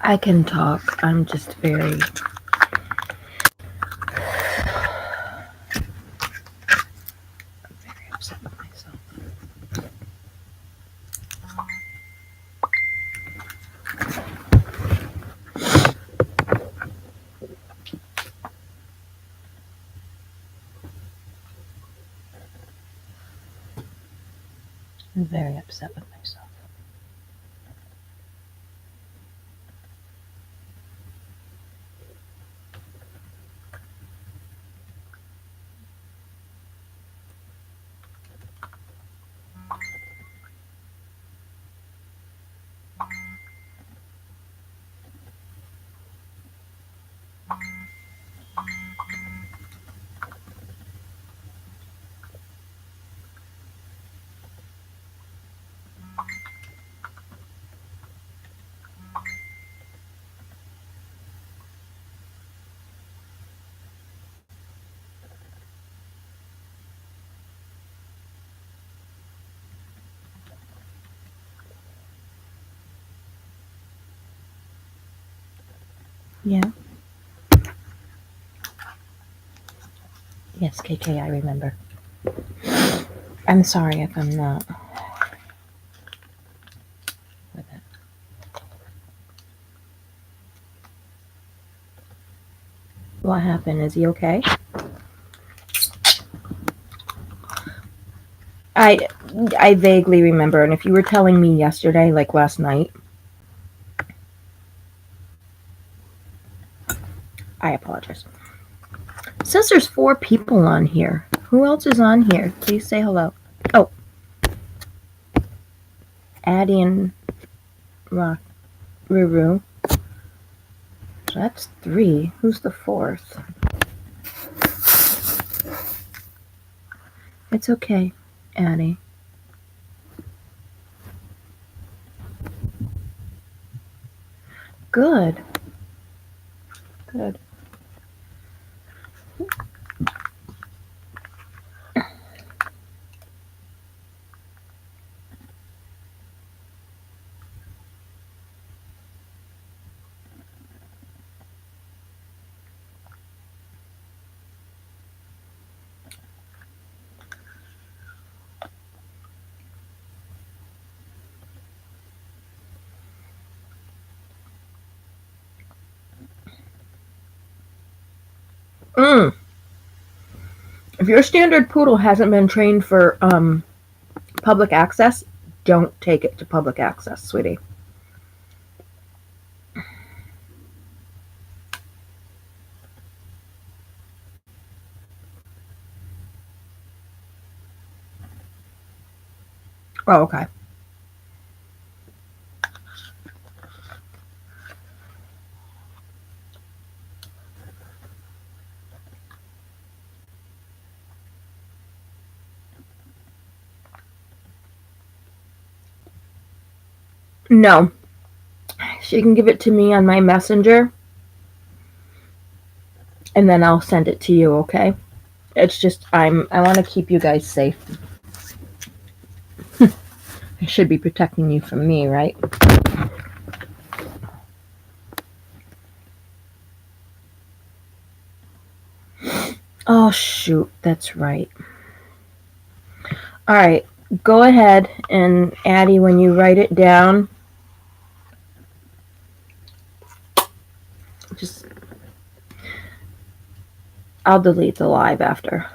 I can talk. I'm just very upset with myself. I'm very upset with myself. Yeah. Yes, KK, I remember. I'm sorry if I'm not with it. What happened? Is he okay? I vaguely remember, and if you were telling me yesterday, like last night, I apologize. It says there's 4 people on here. Who else is on here? Please say hello. Oh. Addie and Ruru. So that's 3. Who's the 4th? It's okay, Addie. Good. Good. If your standard poodle hasn't been trained for public access, don't take it to public access, sweetie. Oh, okay. No. She can give it to me on my messenger, and then I'll send it to you, okay? It's just I want to keep you guys safe. I should be protecting you from me, right? Oh, shoot. That's right. All right. Go ahead and, Addie, when you write it down, just I'll delete the live after.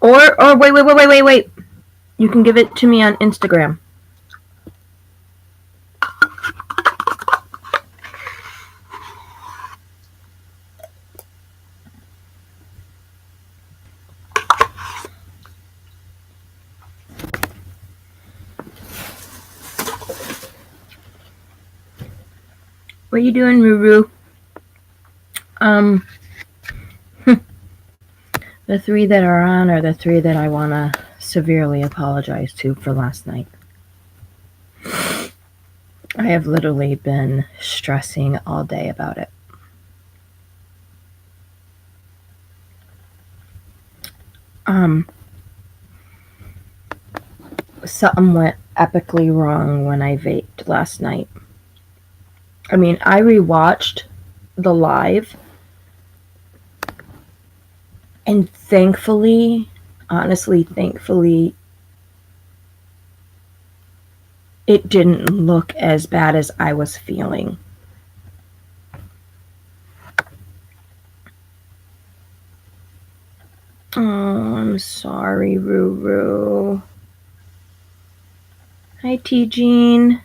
Or wait. You can give it to me on Instagram. What are you doing, Ruru? The 3 that are on are the 3 that I want to severely apologize to for last night. I have literally been stressing all day about it. Something went epically wrong when I vaped last night. I mean, I rewatched the live, and thankfully, honestly, thankfully, it didn't look as bad as I was feeling. Oh, I'm sorry, Ruru. Hi, T. Jean.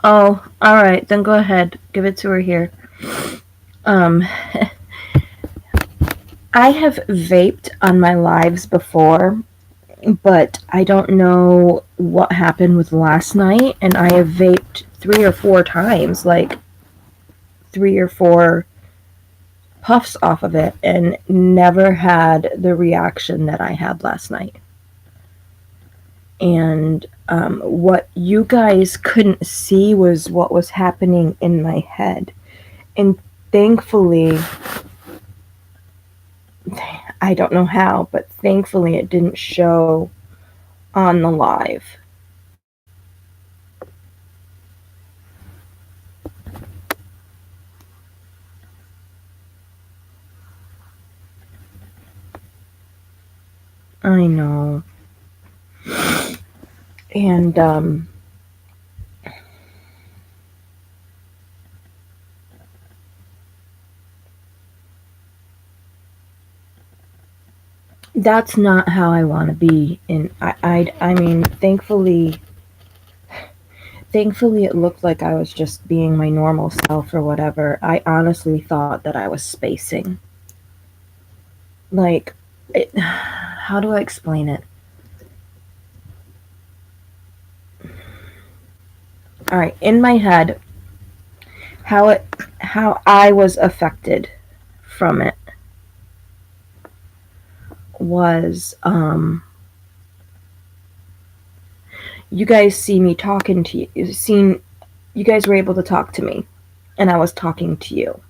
Oh, alright, then go ahead. Give it to her here. I have vaped on my lives before, but I don't know what happened with last night, and I have vaped 3 or 4 times, like 3 or 4 puffs off of it, and never had the reaction that I had last night. And what you guys couldn't see was what was happening in my head. And thankfully, I don't know how, but thankfully it didn't show on the live. I know. And that's not how I want to be. And I mean, thankfully it looked like I was just being my normal self or whatever. I honestly thought that I was spacing. Like, how do I explain it? All right, in my head, how I was affected from it was you guys see me talking to you. You guys were able to talk to me, and I was talking to you.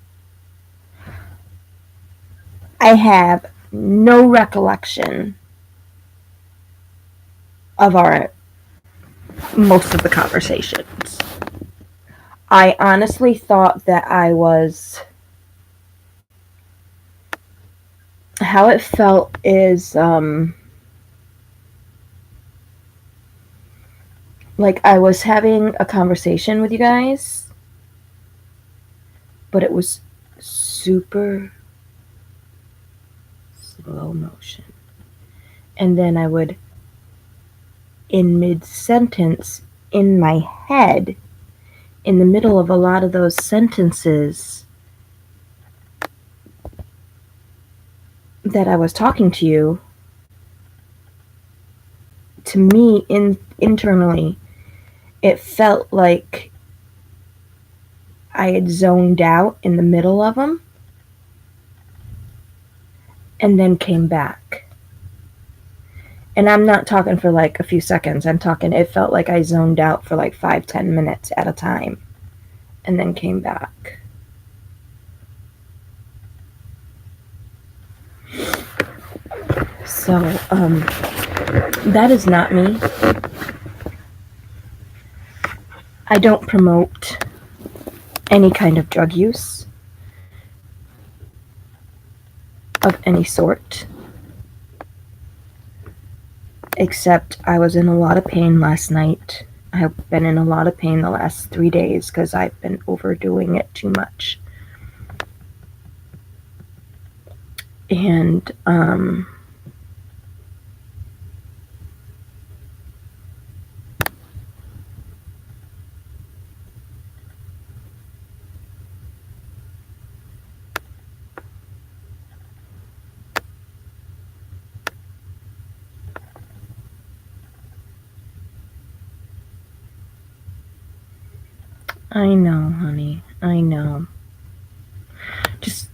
I have no recollection of most of the conversations. I honestly thought that I was. How it felt is like I was having a conversation with you guys, but it was super slow motion. And then I would, in mid sentence, in my head, in the middle of a lot of those sentences that I was talking to you, to me, internally, it felt like I had zoned out in the middle of them and then came back. And I'm not talking for like a few seconds. I'm talking, it felt like I zoned out for like 5-10 minutes at a time and then came back. So, that is not me. I don't promote any kind of drug use of any sort. Except I was in a lot of pain last night. I've been in a lot of pain the last 3 days because I've been overdoing it too much. And I know, honey. I know. Just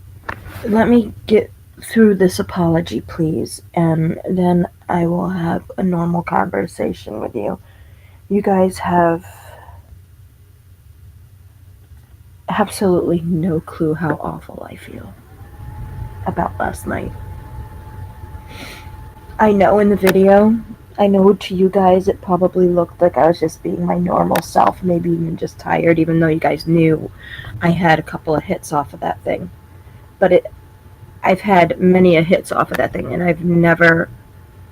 let me get through this apology, please, and then I will have a normal conversation with you. You guys have absolutely no clue how awful I feel about last night. I know in the video, I know to you guys it probably looked like I was just being my normal self, maybe even just tired, even though you guys knew I had a couple of hits off of that thing. But I've had many a hits off of that thing, and I've never,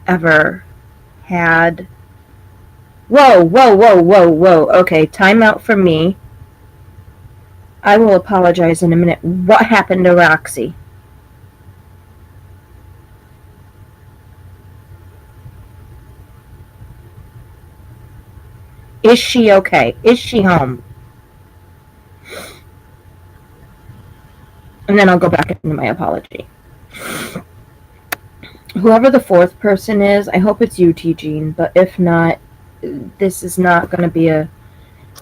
ever had. Whoa, whoa, whoa, whoa, whoa. Okay, time out for me. I will apologize in a minute. What happened to Roxy? Is she okay? Is she home? And then I'll go back into my apology. Whoever the fourth person is, I hope it's you, T. Gene, but if not, this is not going to be a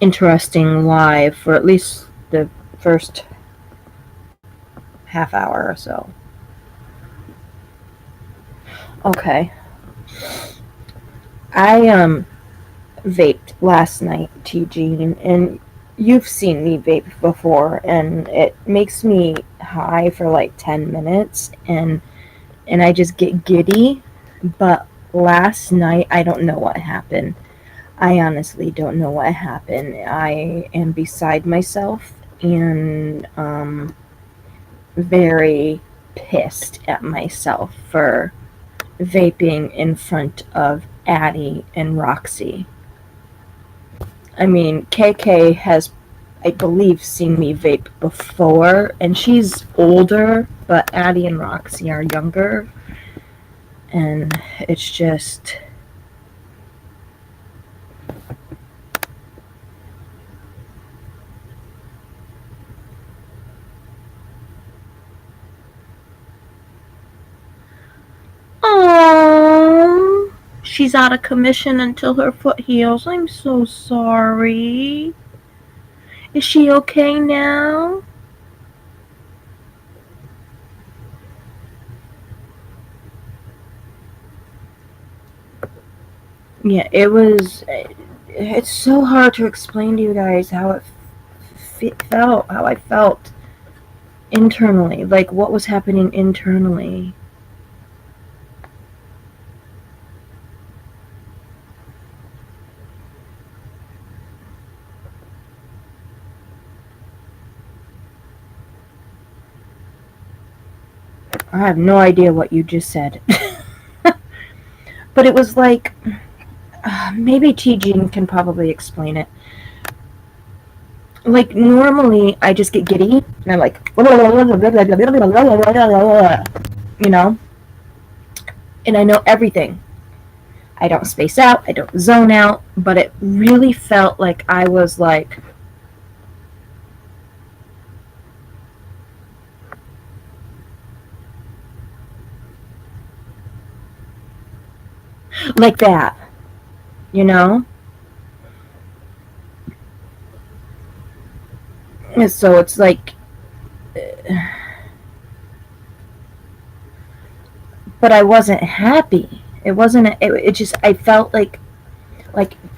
interesting live for at least the first half hour or so. Okay. I vaped last night, T. Gene, and you've seen me vape before, and it makes me high for like 10 minutes, and I just get giddy. But last night, I don't know what happened. I honestly don't know what happened. I am beside myself and very pissed at myself for vaping in front of Addie and Roxy. I mean, KK has, I believe, seen me vape before, and she's older, but Addie and Roxy are younger, and it's just. Oh, she's out of commission until her foot heals. I'm so sorry. Is she okay now? Yeah, it was. It's so hard to explain to you guys how it felt, how I felt internally, like what was happening internally. I have no idea what you just said. But it was like. Maybe T. Gene can probably explain it. Like, normally I just get giddy, and I'm like. You know? And I know everything. I don't space out, I don't zone out, but it really felt like I was like. Like that. You know? And so it's like. But I wasn't happy. It wasn't. It just. I felt like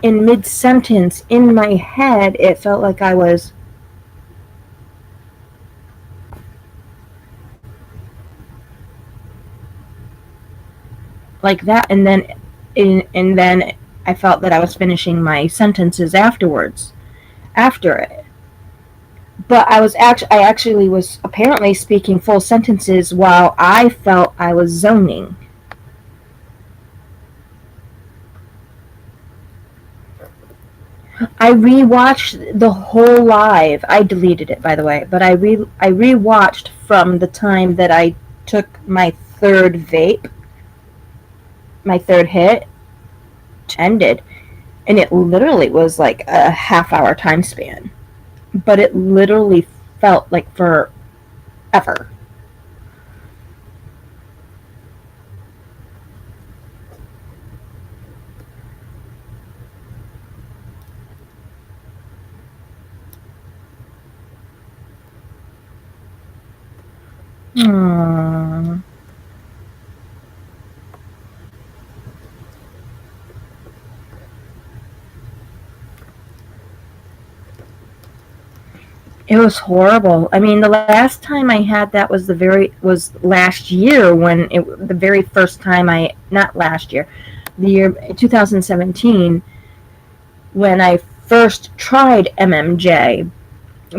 in mid sentence in my head, it felt like I was. Like that, and then I felt that I was finishing my sentences afterwards, after it. But I actually was apparently speaking full sentences while I felt I was zoning. I rewatched the whole live. I deleted it, by the way, but I rewatched from the time that I took my third vape, my third hit, ended, and it literally was like a half hour time span. But it literally felt like forever. Aww. It was horrible. I mean, the last time I had that was last year when the very first time I not last year, the year 2017 when I first tried MMJ.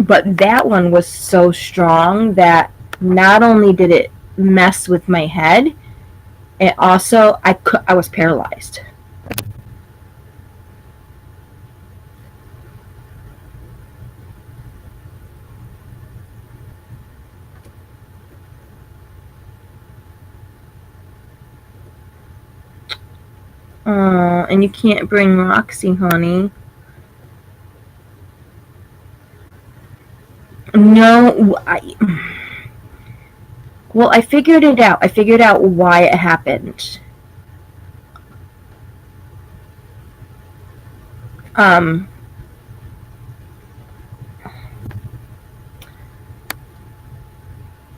But that one was so strong that not only did it mess with my head, it also I was paralyzed. And you can't bring Roxy, honey. No, well, I figured it out. I figured out why it happened. Um,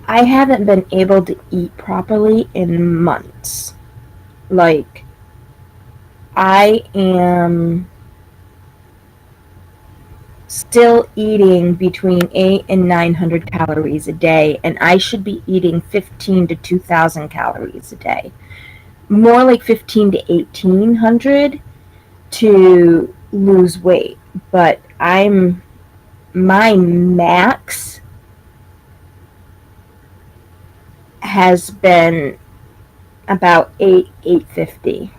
I haven't been able to eat properly in months. Like, I am still eating between 8 and 900 calories a day, and I should be eating 15 to 2,000 calories a day. More like 15 to 1,800 to lose weight. But my max has been about 850.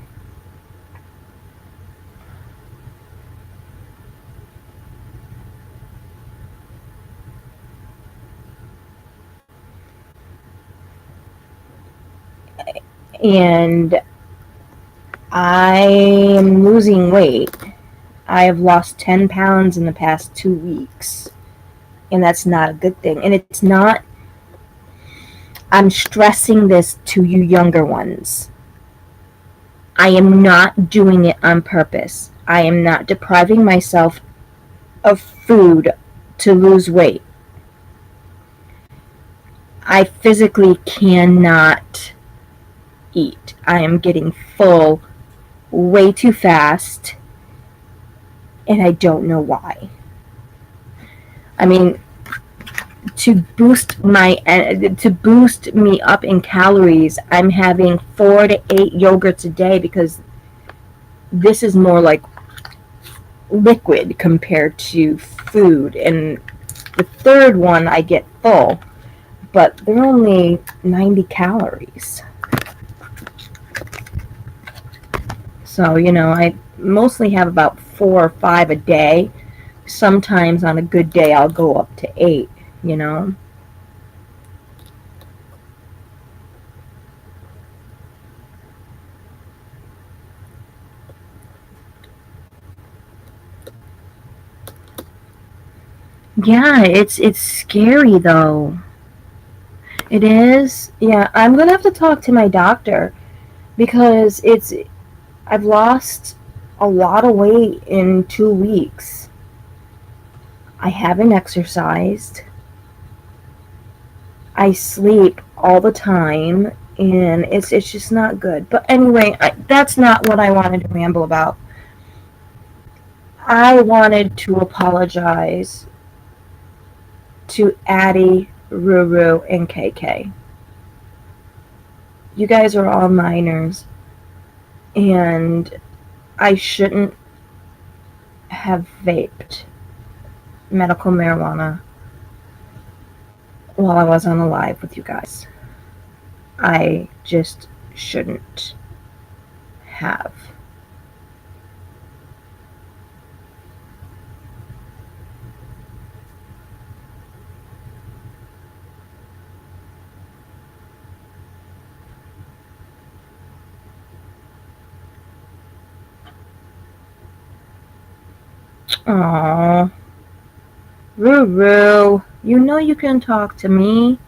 And I am losing weight. I have lost 10 pounds in the past 2 weeks. And that's not a good thing. And it's not, I'm stressing this to you younger ones. I am not doing it on purpose. I am not depriving myself of food to lose weight. I physically cannot eat. I am getting full way too fast, and I don't know why. I mean, to boost me up in calories, I'm having 4 to 8 yogurts a day because this is more like liquid compared to food. And the third one I get full, but they're only 90 calories. So, I mostly have about 4 or 5 a day. Sometimes on a good day, I'll go up to 8. Yeah, it's scary though. It is. Yeah, I'm gonna have to talk to my doctor because I've lost a lot of weight in 2 weeks. I haven't exercised. I sleep all the time, and it's just not good. But anyway, that's not what I wanted to ramble about. I wanted to apologize to Addie, Ruru, and KK. You guys are all minors, and I shouldn't have vaped medical marijuana while I was on a live with you guys. I just shouldn't have. Aww. Ruru, you know you can talk to me.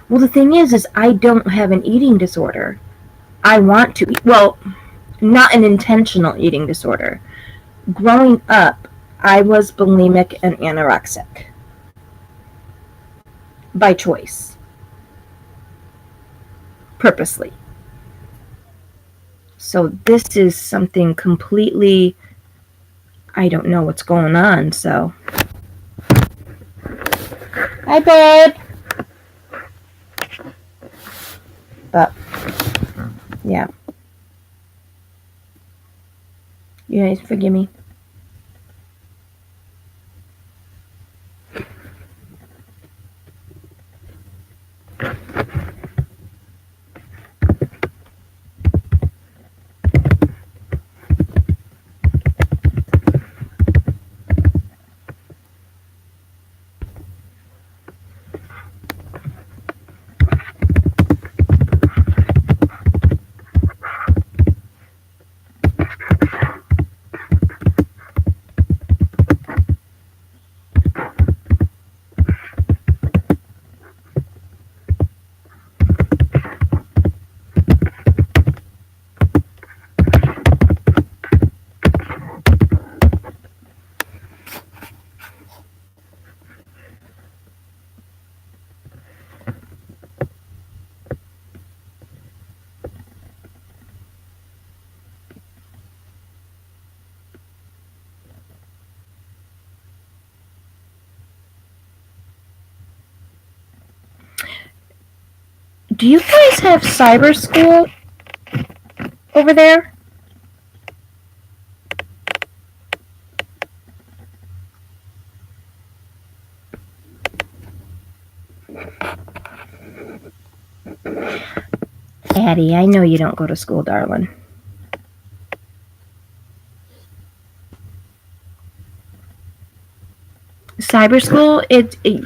Well, the thing is I don't have an eating disorder. I want to eat. Well, not an intentional eating disorder. Growing up, I was bulimic and anorexic by choice, purposely. So this is something completely I don't know what's going on, so. Hi, babe. But, yeah. You guys forgive me. Do you guys have cyber school over there? Addie, I know you don't go to school, darling. Cyber school,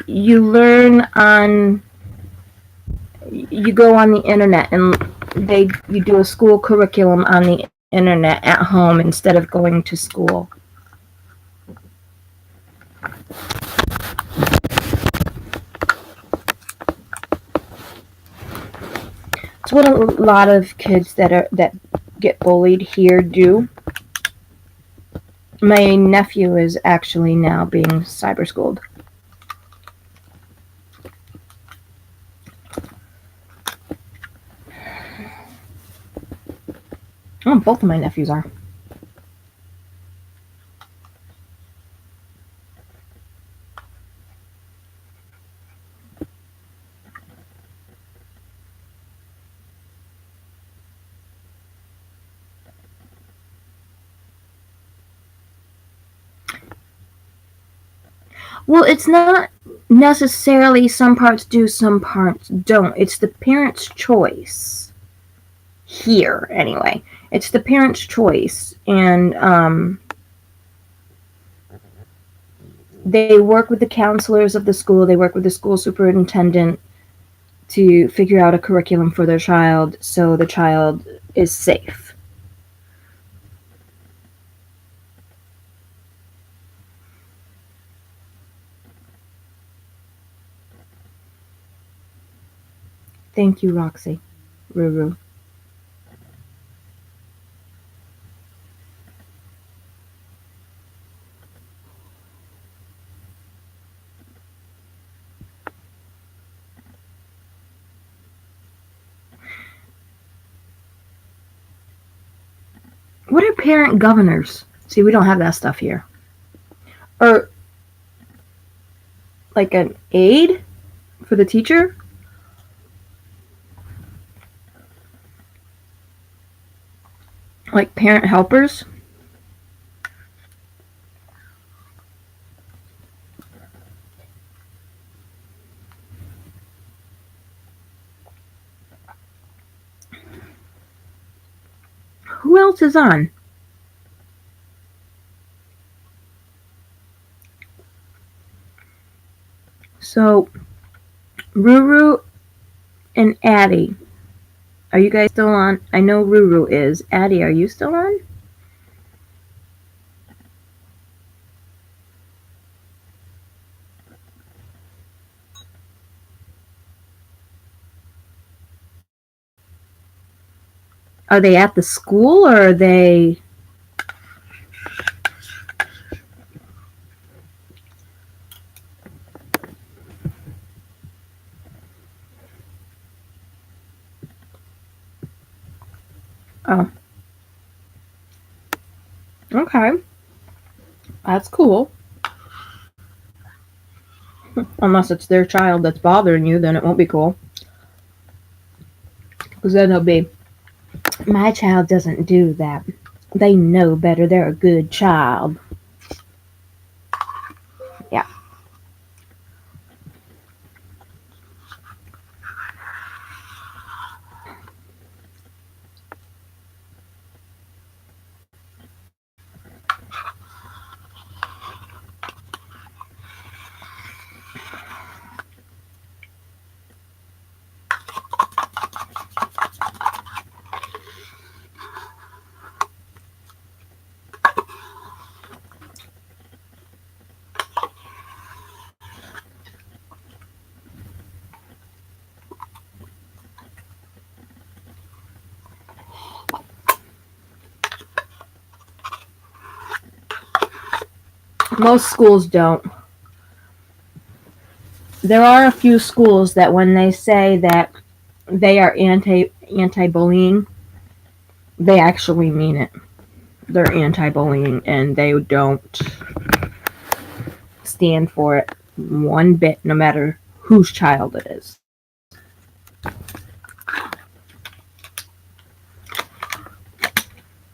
you learn on, you go on the internet and you do a school curriculum on the internet at home instead of going to school. It's what a lot of kids that get bullied here do. My nephew is actually now being cyber schooled. Oh, both of my nephews are. Well, it's not necessarily some parts do, some parts don't. It's the parent's choice. Here, anyway. It's the parent's choice. And they work with the counselors of the school, they work with the school superintendent to figure out a curriculum for their child so the child is safe. Thank you, Roxy. Ruru. What are parent governors? See, we don't have that stuff here. Or like an aide for the teacher? Like parent helpers? Who else is on? So, Ruru and Addie. Are you guys still on? I know Ruru is. Addie, are you still on? Are they at the school or are they? Oh. Okay. That's cool. Unless it's their child that's bothering you, then it won't be cool. Because then it'll be, my child doesn't do that. They know better. They're a good child. Yeah. Most schools don't. There are a few schools that when they say that they are anti-bullying, they actually mean it. They're anti-bullying and they don't stand for it one bit, no matter whose child it is.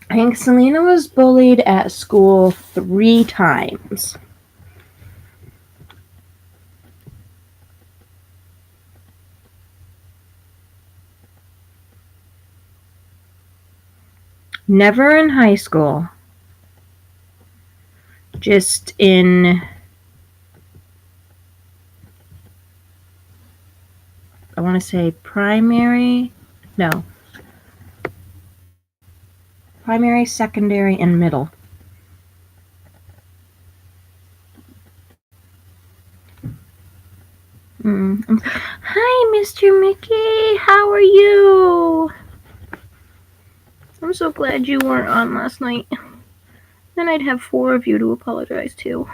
I think Selena was bullied at school 3 times. Never in high school. Just in, I want to say primary, no. Primary, secondary, and middle. Hi, Mr. Mickey. How are you? I'm so glad you weren't on last night. Then I'd have 4 of you to apologize to.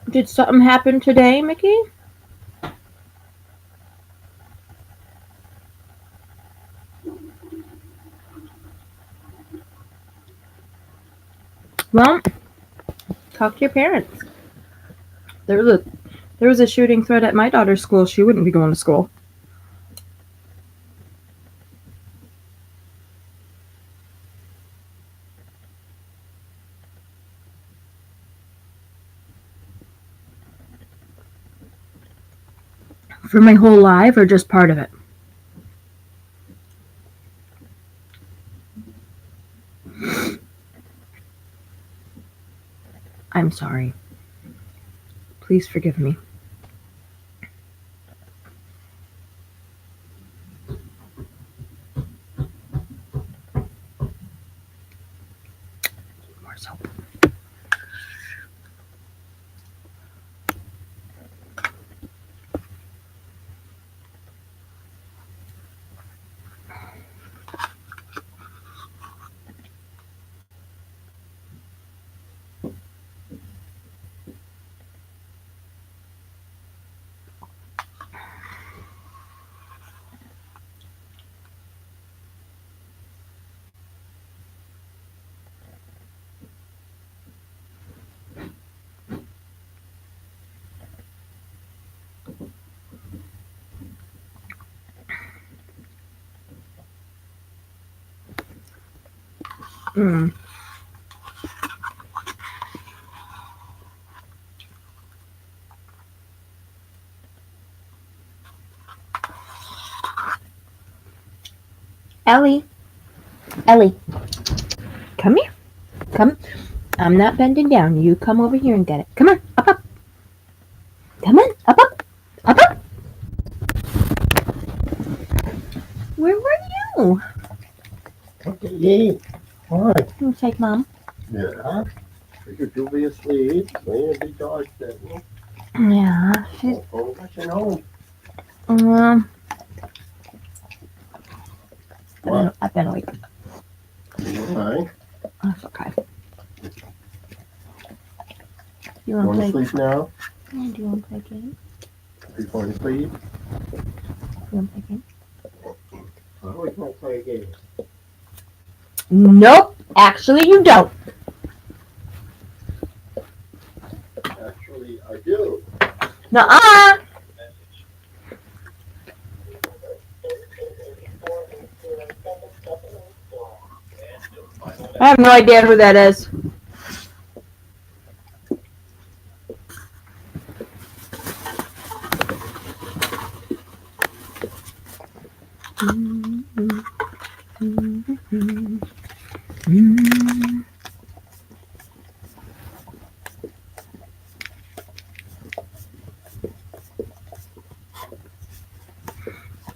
Did something happen today, Mickey? Well, talk to your parents. There was a shooting threat at my daughter's school. She wouldn't be going to school. For my whole life or just part of it? I'm sorry. Please forgive me. More soap. Ellie. Ellie. Come here. Come. I'm not bending down. You come over here and get it. Come on. Up, up. Come on. Up, up. Up, up. Where were you? Okay, hi. You take Mom. Yeah. Because you'll be asleep. Laying be charged that one. Yeah. She's, Oh, I home. um, What? I've been awake. Hi. That's okay. You Want want to to play? sleep now? Yeah, do you want to play a game? Before you sleep? You want to play a game? I always want to play a game. Nope. Actually, you don't. Actually, I do. Nuh-uh. I have no idea who that is.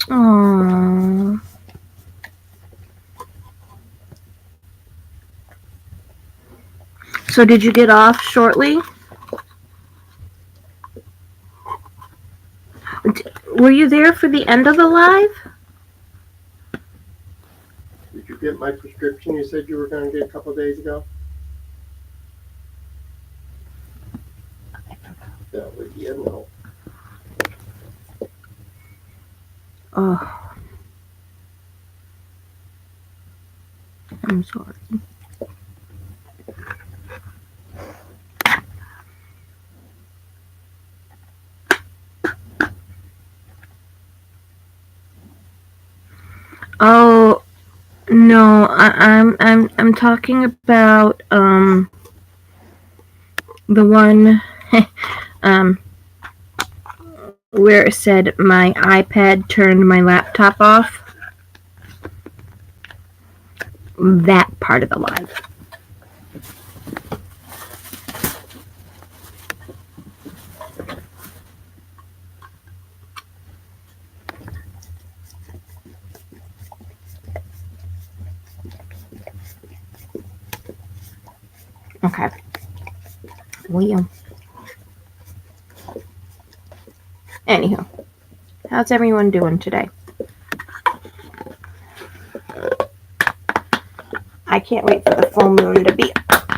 Aww. So did you get off shortly? Were you there for the end of the live? Did you get my prescription you said you were going to get a couple of days ago? That would be a no. Oh. I'm sorry. Oh no, I'm talking about the one where it said my iPad turned my laptop off. That part of the live. Okay. Well. Anywho, how's everyone doing today? I can't wait for the full moon to be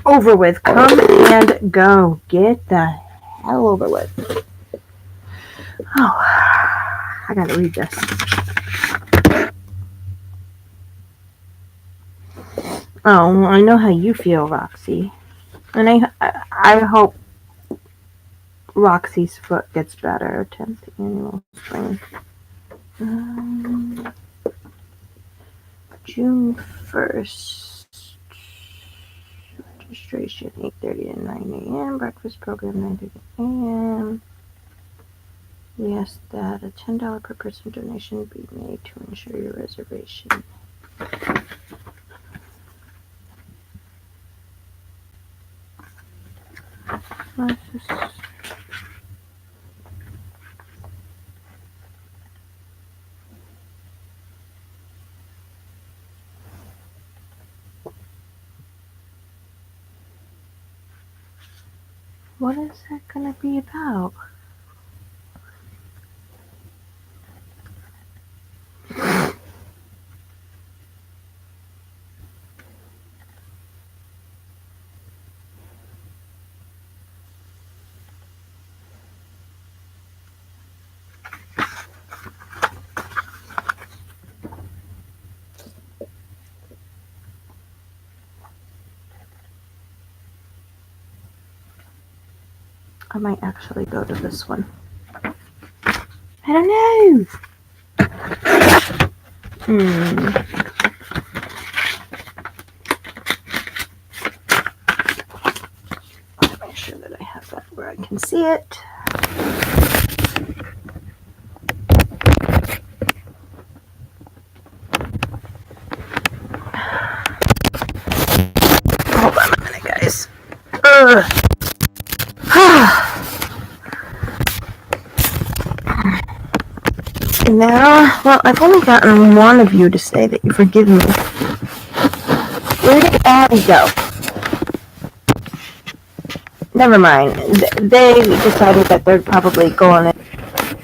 over with. Come and go. Get the hell over with. Oh, I gotta read this. Oh, I know how you feel, Roxy. And I hope Roxy's foot gets better. 10th annual spring. June 1st. Registration 8:30 to 9 a.m. Breakfast program 9:30 a.m. We ask that a $10 per person donation be made to ensure your reservation. What is that gonna be about? I might actually go to this one. I don't know. Make sure that I have that where I can see it. Hold on a minute, guys. Now, well, I've only gotten one of you to say that you forgive me. Where did Abby go? Never mind. They decided that they'd probably go on it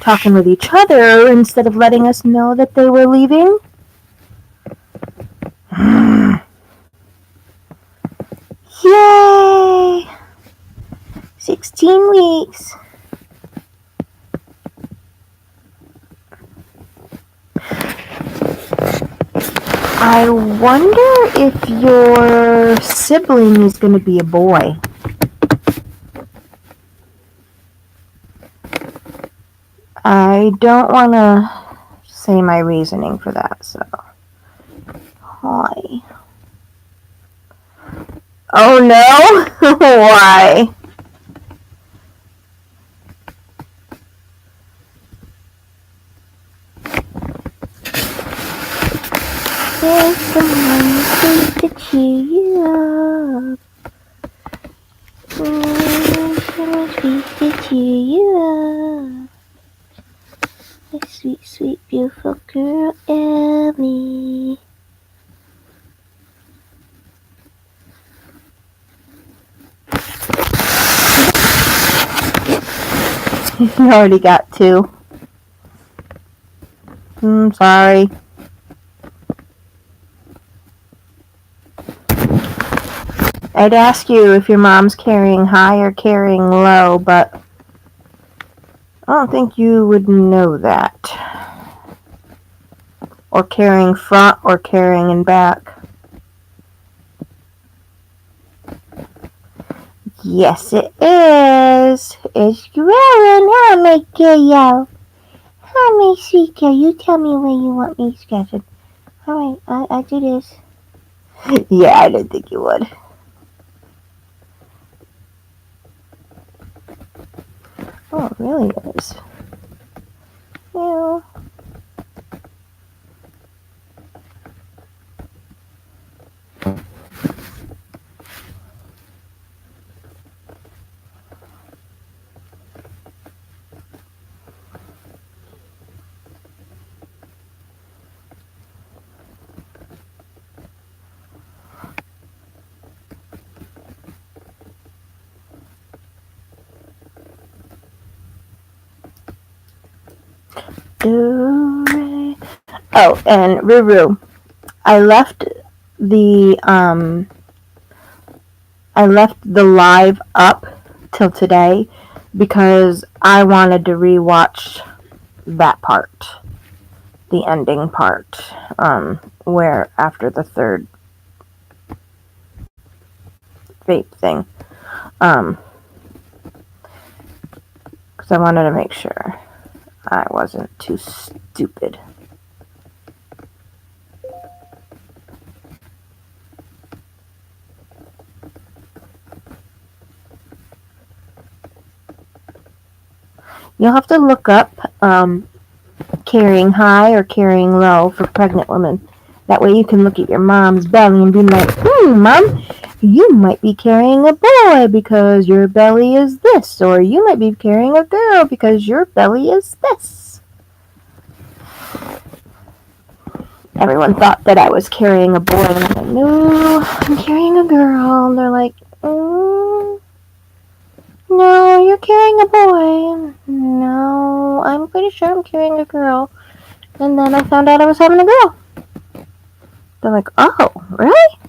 talking with each other instead of letting us know that they were leaving. 18 weeks. I wonder if your sibling is going to be a boy. I don't want to say my reasoning for that, so. Hi. Oh no? Why? There's someone sweet to cheer you up. Someone sweet to cheer you up. A sweet, sweet, beautiful girl, Ellie. You already got 2. Sorry. I'd ask you if your mom's carrying high or carrying low, but I don't think you would know that. Or carrying front or carrying in back. Yes, it is. It's growing. I'll make it yell. Hi, my sweet girl. You tell me where you want me scratching. Alright, I do this. Yeah, I didn't think you would. Oh, it really is. Yeah. Oh, and Ruru, I left the live up till today because I wanted to rewatch that part, the ending part, where after the third vape thing, because I wanted to make sure I wasn't too stupid. You'll have to look up carrying high or carrying low for pregnant women. That way you can look at your mom's belly and be like, Mom, you might be carrying a boy because your belly is this, or you might be carrying a girl because your belly is this. Everyone thought that I was carrying a boy, and I'm like, no, I'm carrying a girl. And they're like, no, you're carrying a boy. No, I'm pretty sure I'm carrying a girl. And then I found out I was having a girl. They're like, oh, really?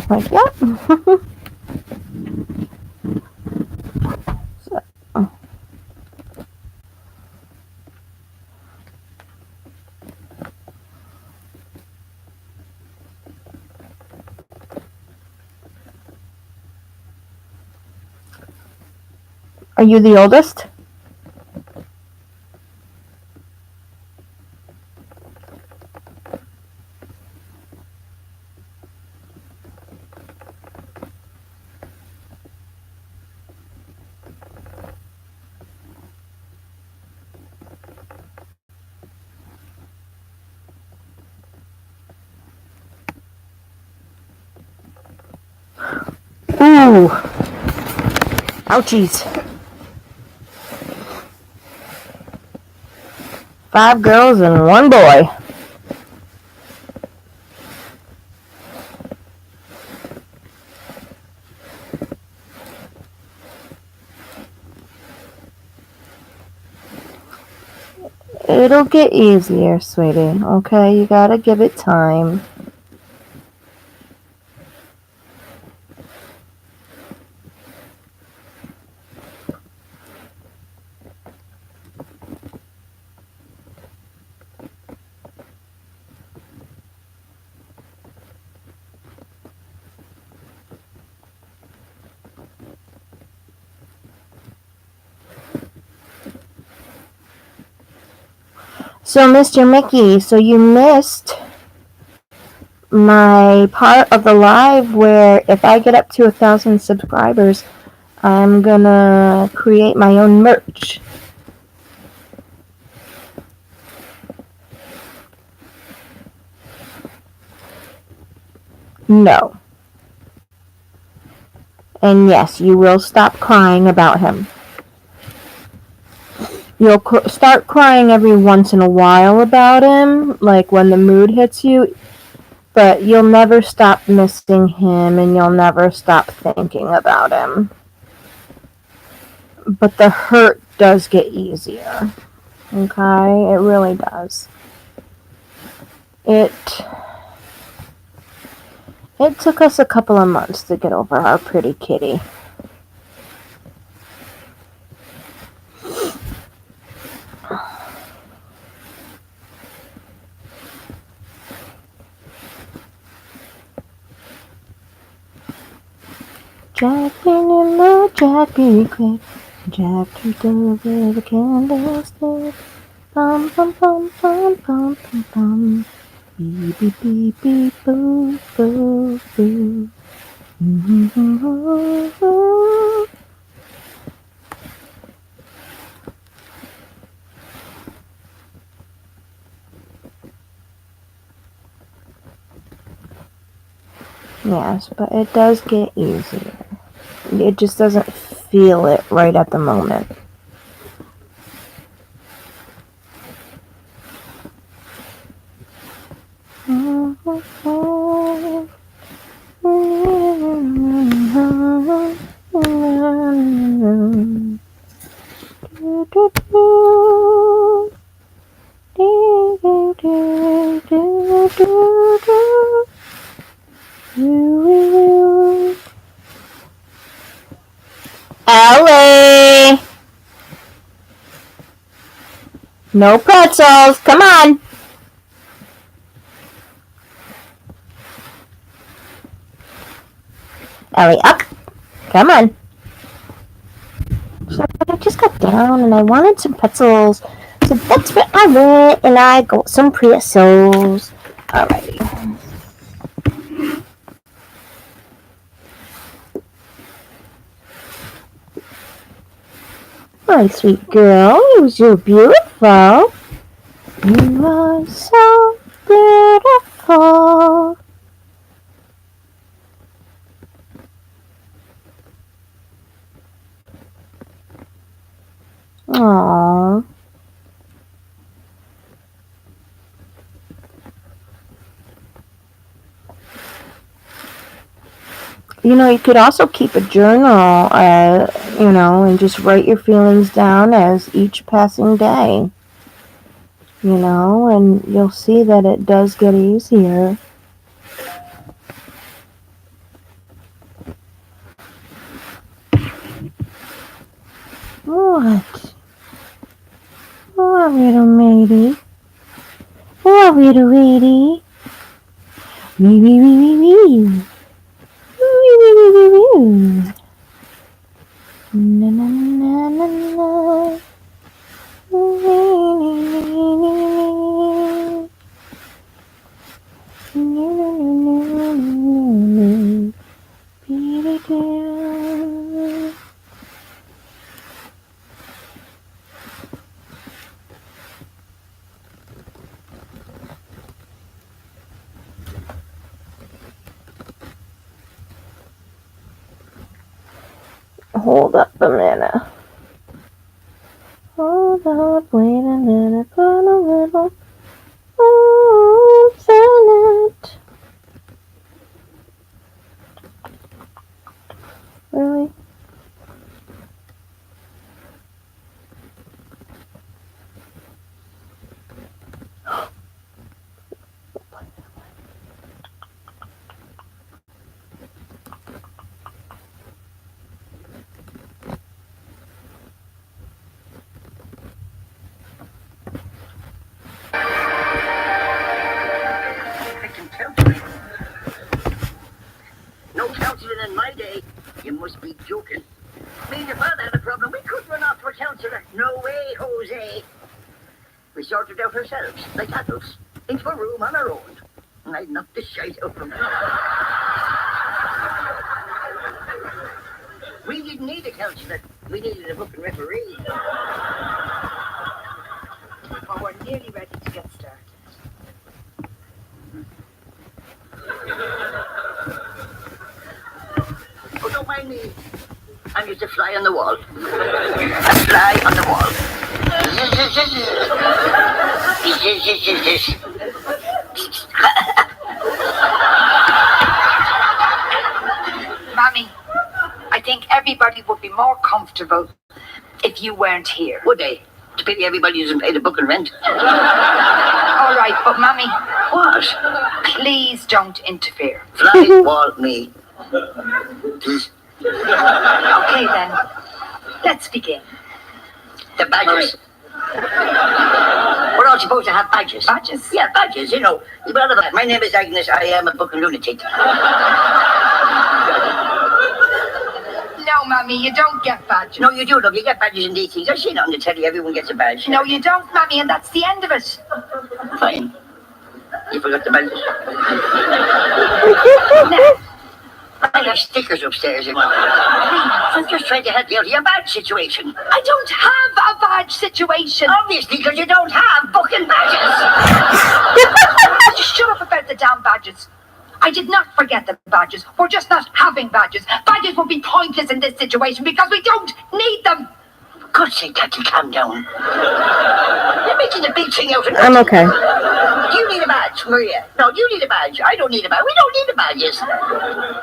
I'm like, yep. So, are you the oldest? Ooh. Ouchies. 5 girls and 1 boy. It'll get easier, sweetie. Okay, you gotta give it time. So, Mr. Mickey, so you missed my part of the live where if I get up to 1,000 subscribers, I'm gonna create my own merch. No. And yes, you will stop crying about him. You'll start crying every once in a while about him, like when the mood hits you, but you'll never stop missing him and you'll never stop thinking about him. But the hurt does get easier. Okay? It really does. It took us a couple of months to get over our pretty kitty. Jack in the Jack be quick. Jack to deliver the candlestick. Bum bum bum bum bum bum bum. Beep beep beep beep boo boo boo. Yes, but it does get easier. It just doesn't feel it right at the moment. Ellie! No pretzels, come on! Ellie, up! Come on! So I just got down and I wanted some pretzels. So that's where I went and I got some pretzels. Alrighty. My sweet girl, you're beautiful. You are so beautiful. Aww. You know, you could also keep a journal, and just write your feelings down as each passing day. And you'll see that it does get easier. What? What, little matey? What, little lady? Wee, wee, wee, wee, wee. Wee, wee, wee, wee, wee. Na, na, na, na, na. Hold up a minute. Hold up, wait a minute, put a little oops in it. Really? No counselling in my day. You must be joking. Me and your father had a problem. We couldn't run off to a counsellor. No way, Jose. We sorted out ourselves, like adults, into a room on our own. And I knocked the shite out of them. We didn't need a counsellor. We needed a fucking referee. Well, we're nearly ready to get started. Oh, don't mind me. I'm just a fly on the wall. A fly on the wall. Mommy, I think everybody would be more comfortable if you weren't here. Would they? It's a pity everybody doesn't pay the book and rent. All right, but Mommy, What? please don't interfere. Fly wall me. Okay then, let's begin. The badges. We're all supposed to have badges. Badges? Yeah, badges, you know. My name is Agnes. I am a fucking lunatic. No, Mommy, you don't get badges. No, you do, look. You get badges in these things. I've seen it on the telly. Everyone gets a badge. No, you don't, Mommy, and that's the end of it. Fine. You forgot the badges. I have stickers upstairs. I'm just trying to help you out of your badge situation. I don't have a badge situation. Obviously, because you don't have fucking badges. Just shut up about the damn badges. I did not forget the badges. We're just not having badges. Badges would be pointless in this situation because we don't need them. For God's sake, Kathy, calm down. You're making a big thing out of it. I'm okay. Do you need a badge, Maria? No, you need a badge. I don't need a badge. We don't need the badges.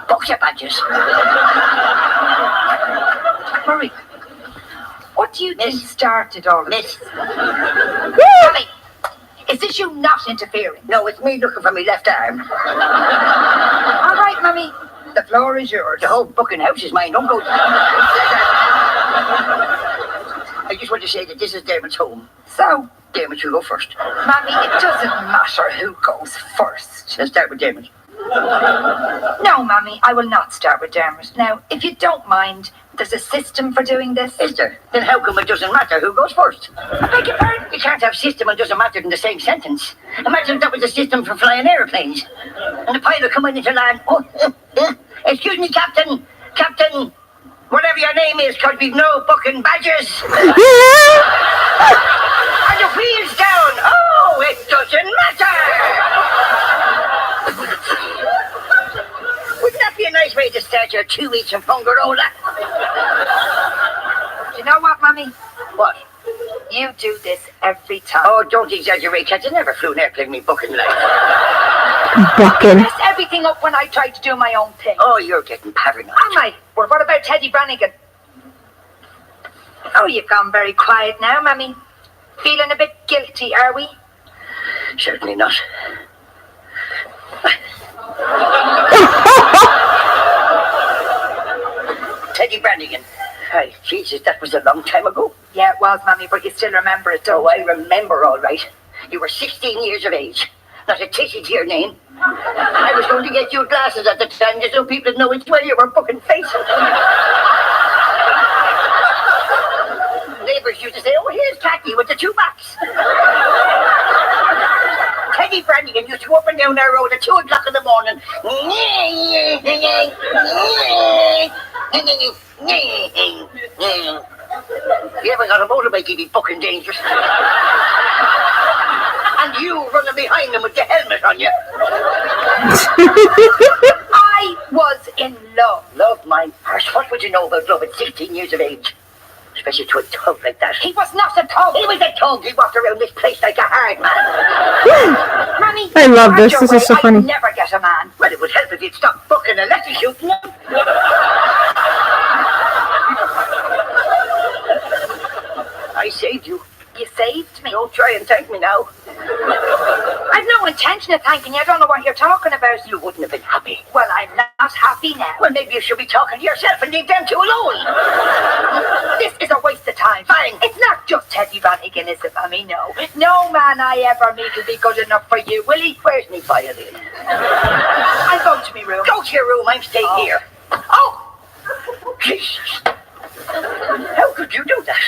Box your badges. Marie, what do you think started all of this? Miss. Mommy, is this you not interfering? No, it's me looking for my left arm. All right, Mummy, the floor is yours. The whole fucking house is mine. Don't go. I just want to say that this is Dermot's home. So, Dermot, you go first. Mommy, it doesn't matter who goes first. Let's start with Dermot. No, Mommy, I will not start with Dermot. Now, if you don't mind, there's a system for doing this. Is there? Then how come it doesn't matter who goes first? I beg your pardon? You can't have system and doesn't matter in the same sentence. Imagine if that was a system for flying airplanes. And the pilot coming into land. Oh, excuse me, Captain. Captain, whatever your name is, because we've no fucking badges. And the wheels down. Oh, it doesn't matter. Wouldn't that be a nice way to start your 2 weeks of Fungarola? Do you know what, Mommy? What? You do this every time. Oh, don't exaggerate, Kat. I never flew an airplane in my fucking life. Bucking. Mess everything up when I try to do my own thing. Oh, you're getting paranoid. Am I? Well, what about Teddy Brannigan? Oh, you've gone very quiet now, Mommy. Feeling a bit guilty, are we? Certainly not. Teddy Brannigan. Hi, Jesus, that was a long time ago. Yeah, it was, Mommy, but you still remember it, don't Oh, I you? remember all right. You were 16 years of age. Not a tissy to your name. I was going to get you glasses at the time just so people would know which way you were fucking facing. Neighbours used to say, oh, here's Cathy with the 2 backs. Teddy Brannigan used to go up and down our road at 2 o'clock in the morning. If you ever got a motorbike, you'd be fucking dangerous. And you running behind them with the helmet on you. I was in love. Love, my arse. What would you know about love at 16 years of age? Especially to a tug like that. He was not a tug. He was a tug. He walked around this place like a hard man. Mommy, I love have this. your This way. is so I'd funny. never get a man. Well, it would help if you'd stop fucking electrocuting him. I saved you. You saved me. Don't try and thank me now. I've no intention of thanking you. I don't know what you're talking about. You wouldn't have been happy. Well, I'm not happy now. Well, maybe you should be talking to yourself and leave them two alone. This is a waste of time. Fine. It's not just Teddy Brannigan, is it, Mommy? No. No man I ever meet will be good enough for you, will he? Where's my violin? I'll go to my room. Go to your room. I'm staying here. Oh! Jesus. How could you do that?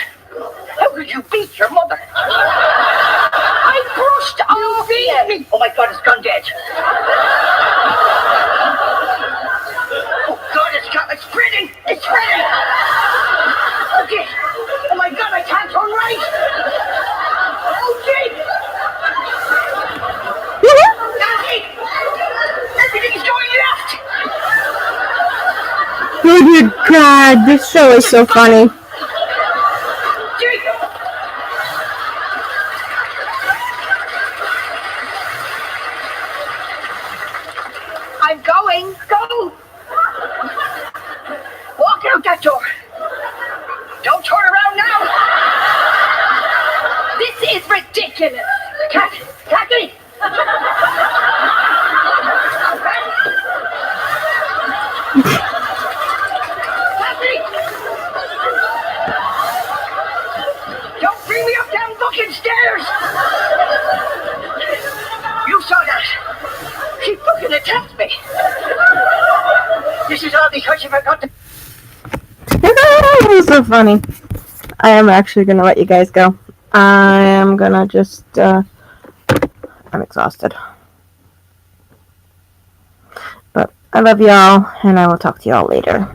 How could you beat your mother? me. Oh my God, it's gone dead. Oh God, it's spreading. It's spreading. Okay. Oh my God, I can't turn right. Okay. Daddy, everything's going left. Oh dear God, this show is so funny. I'm going. Go. Walk out that door. Don't turn around now. This is ridiculous. Kathy. Don't bring me up them fucking stairs! You saw that! She fucking attacked me! This is all because you forgot to... It was so funny. I am actually gonna let you guys go. I am gonna just, I'm exhausted. But I love y'all, and I will talk to y'all later.